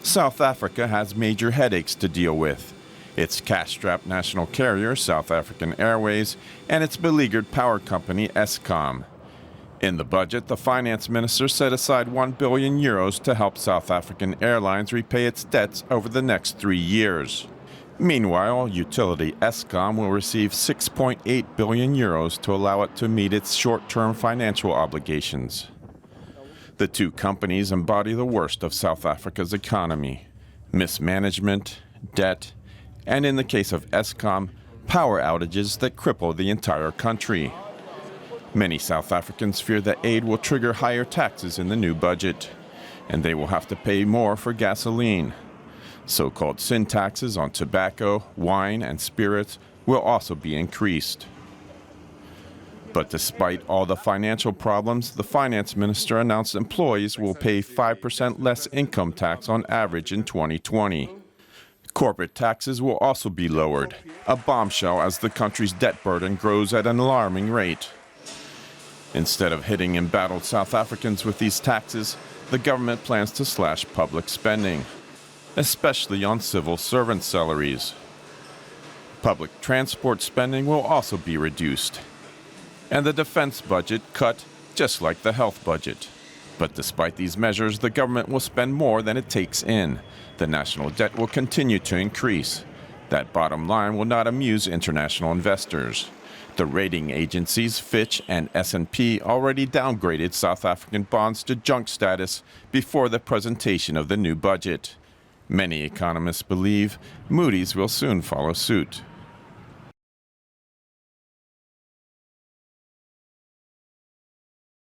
South Africa has major headaches to deal with. Its cash-strapped national carrier, South African Airways, and its beleaguered power company, Eskom. In the budget, the finance minister set aside €1 billion to help South African Airlines repay its debts over the next 3 years. Meanwhile, utility Eskom will receive €6.8 billion to allow it to meet its short-term financial obligations. The two companies embody the worst of South Africa's economy: mismanagement, debt, and in the case of Eskom, power outages that cripple the entire country. Many South Africans fear that aid will trigger higher taxes in the new budget, and they will have to pay more for gasoline. So-called sin taxes on tobacco, wine, and spirits will also be increased. But despite all the financial problems, the finance minister announced employees will pay 5% less income tax on average in 2020. Corporate taxes will also be lowered, a bombshell as the country's debt burden grows at an alarming rate. Instead of hitting embattled South Africans with these taxes, the government plans to slash public spending, especially on civil servant salaries. Public transport spending will also be reduced, and the defense budget cut just like the health budget. But despite these measures, the government will spend more than it takes in. The national debt will continue to increase. That bottom line will not amuse international investors. The rating agencies Fitch and S&P already downgraded South African bonds to junk status before the presentation of the new budget. Many economists believe Moody's will soon follow suit.